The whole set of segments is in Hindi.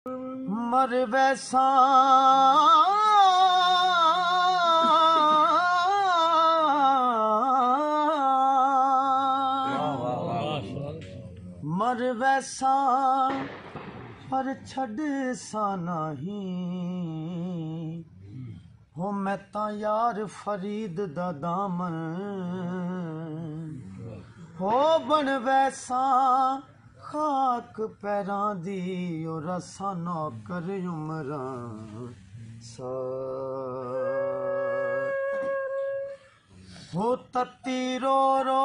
मर वैसा मर वैसा पर छड़ सा नहीं हो मैं तां यार फरीद दा दामन हो बन वैसा खाक पैरां दी और रसा नौकर उमरां सा हो तत्ती रो रो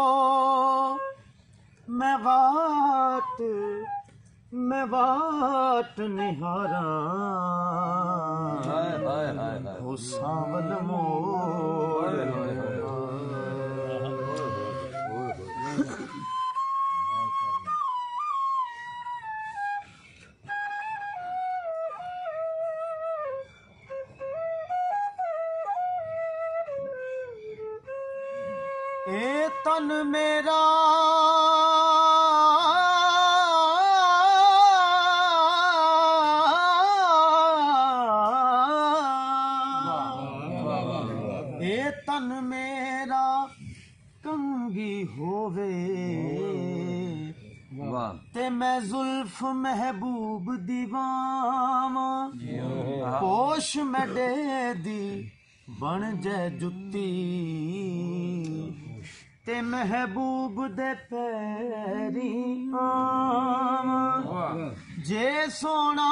मैं वाट निहारां हो सांवल मोड़ ए तन मेरा ए तन मेरा कंगी होवे ते मैं जुल्फ महबूब दीवामा पोश मैडे दी बन जै जुत्ती ते महबूब दे पैरी जे सोना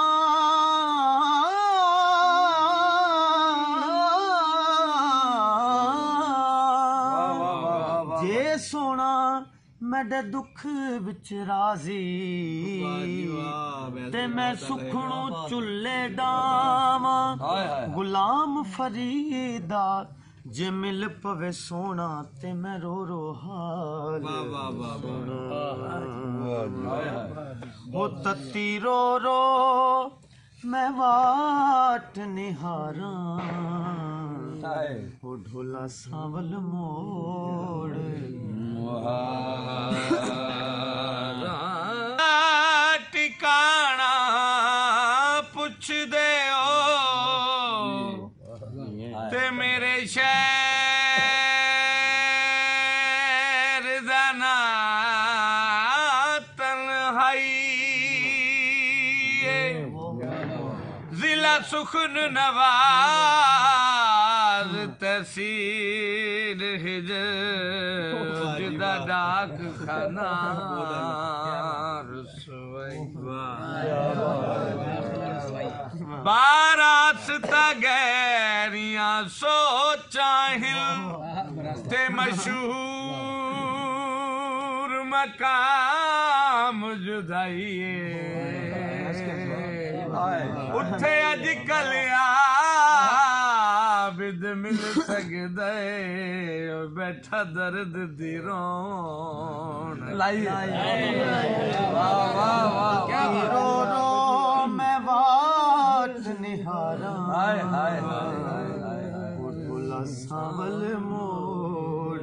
जे सोना मैडे दुख विच राजी ते मैं सुखणू चुल्ले डावा गुलाम फरीदा जे मिल पवे सोना ते मैं रो रो हाल हो तत्ती रो रो मैं वाट निहारां हो ढोला सांवल मोड़ टिकाना पुछ दे ते मेरे शहर दा नां तन्हाई जिला सुखन नवाज तहसील हिजर दा डाक खाना बारास्ता गैरियां सोचाहिल ते मशहूर मकाम जुदाई उठे अजकल आबिद मिल सकदे बैठा दर्द दी रोन लाई क्या रो रो मैं वाट निहारां बोला सांवल मोड़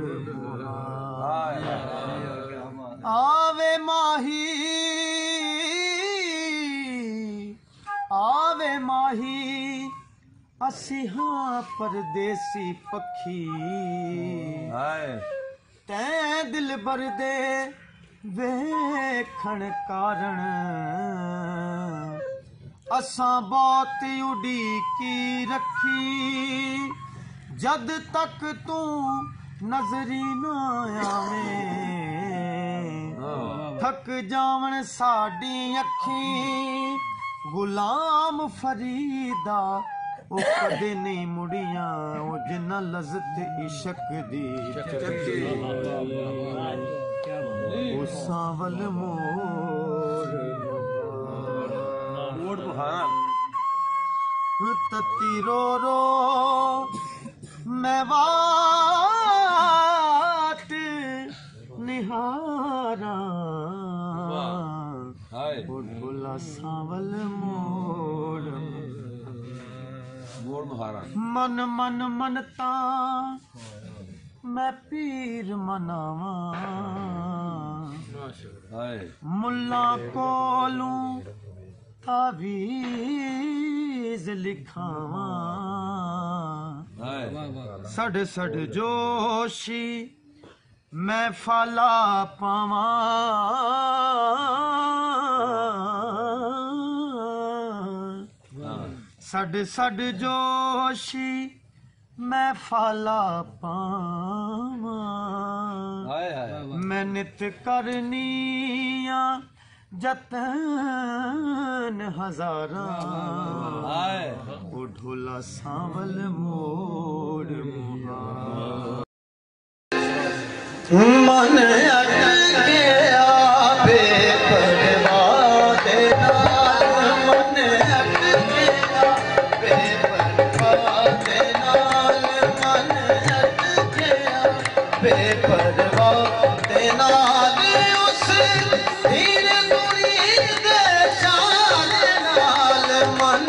आवे माही असी हाँ परदेसी पखी तैं दिल भर दे वेखण कारण असां बहुत उड़ीकी रखी जद तक तू नजरी ना आवे थक जावन साडी अखी गुलाम फरीदा ओ कदे नहीं मुड़ियां ओ जिन्ना लज़्ज़त इश्क दी ओ सांवल मोड़ तत्ती रो रो मैं वाट निहारां ढोला सांवल मोड़ मन मन मनता मैं पीर मनावा मुल्ला कोलू तावीज़ लिखावां सड़ सड़ जोशी मैं फाला पावां सड़ सड़ जोशी मैं फाला पावां मैं नित करनिया जतन हजारा ढोला सांवल मोड़ मन अटके आवे परवाह दे नाल मन अटके आवे परवाह दे नाल मन अटके आवे परवाह दे नाल उस धीर दुरी दे शान नाल मन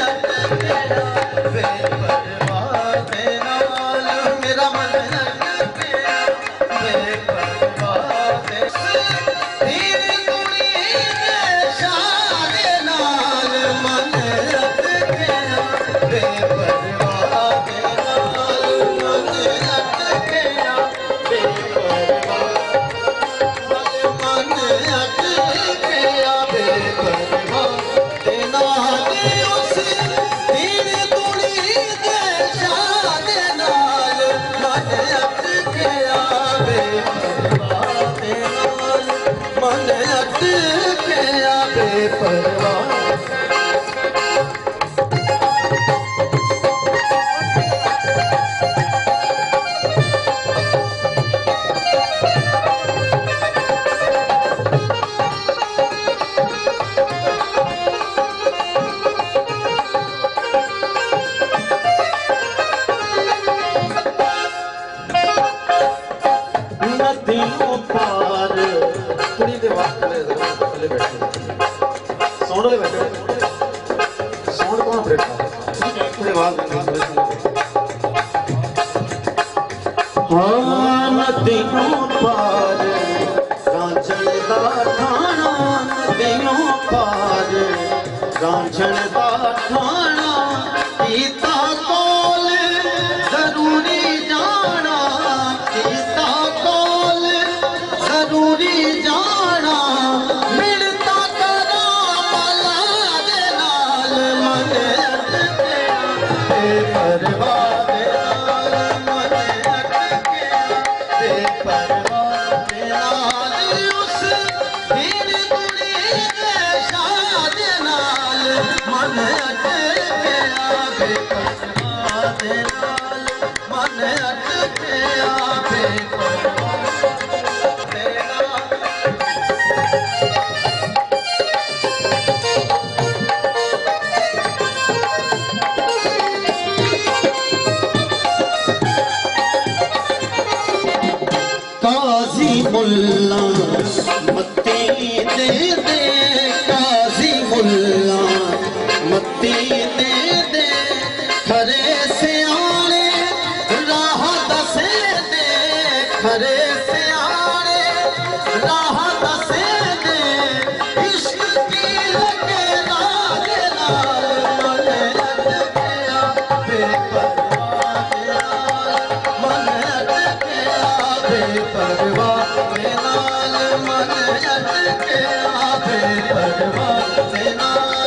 अटके आवे परवाह दे नाल मेरा मन अटके नदियों पार रांझण दा ठाणा नदियों पार रांझण दा ठाणा कीता कोल जरूरी जाना कीता कोल जरूरी जाना मिलता करा वाला दे नाल मन अटके परवाह मुल्ला मत्ती दे दे काजी मुल्ला मत्ती दे दे खरे सियाणे राह दसे दे खरे सियाणे राह दसे दे इश्क की लगे नाल नाल मन अटके आवे परवाह मन अटके आवे परवाह मन अटके आवे परवाह दे नाल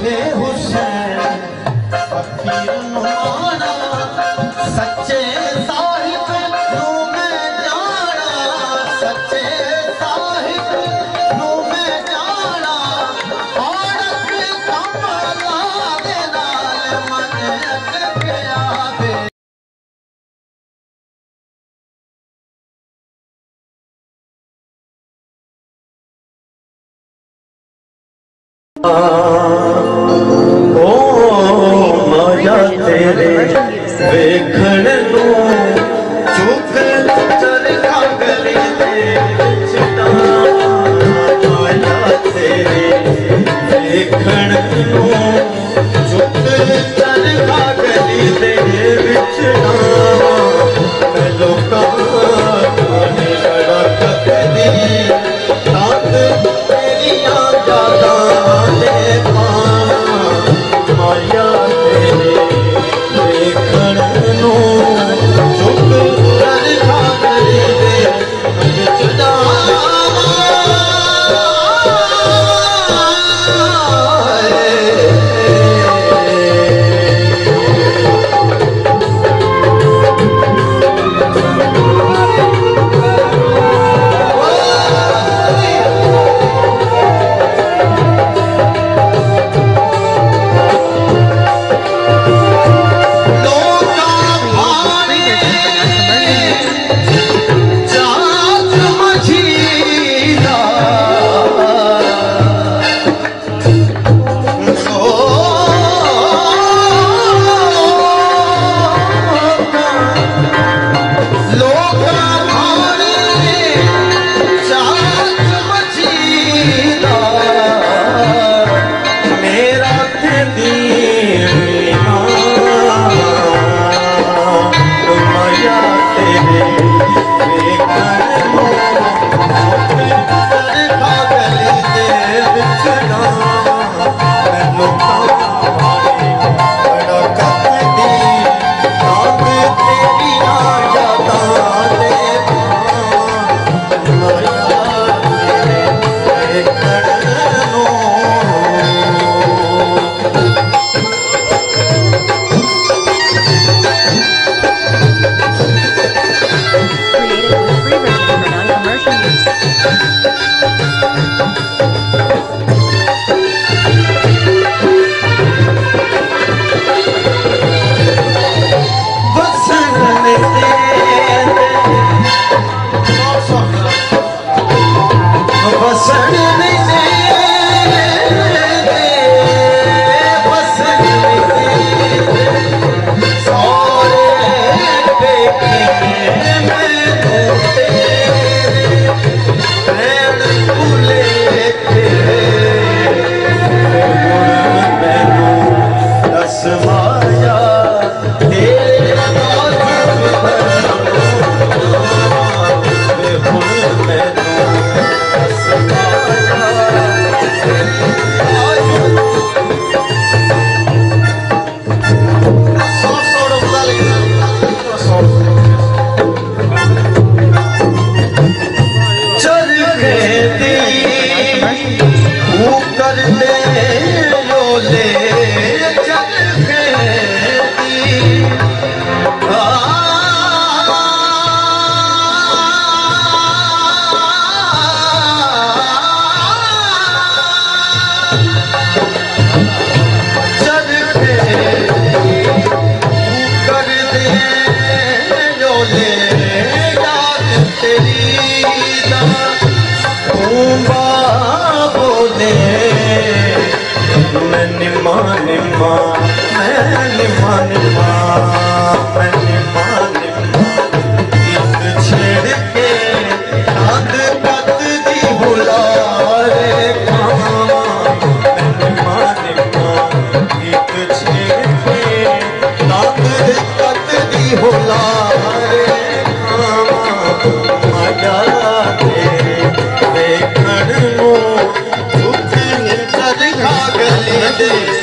थे हुसैन फकीर नुमाना सच्चे साहिब नू मैं जाना सच्चे साहिब नू मैं जाना औरत कमला दे नाल मन गया बे ओ माया तेरे वेखण नू चुक चरखा गली दे विच माया तेरे वेखण नू चुक चरखा गली दे विच मैं लोकां ने सड़क दी रात तेरियां यादां माया तेरे देखण नू चुप चरखा गली दे विच This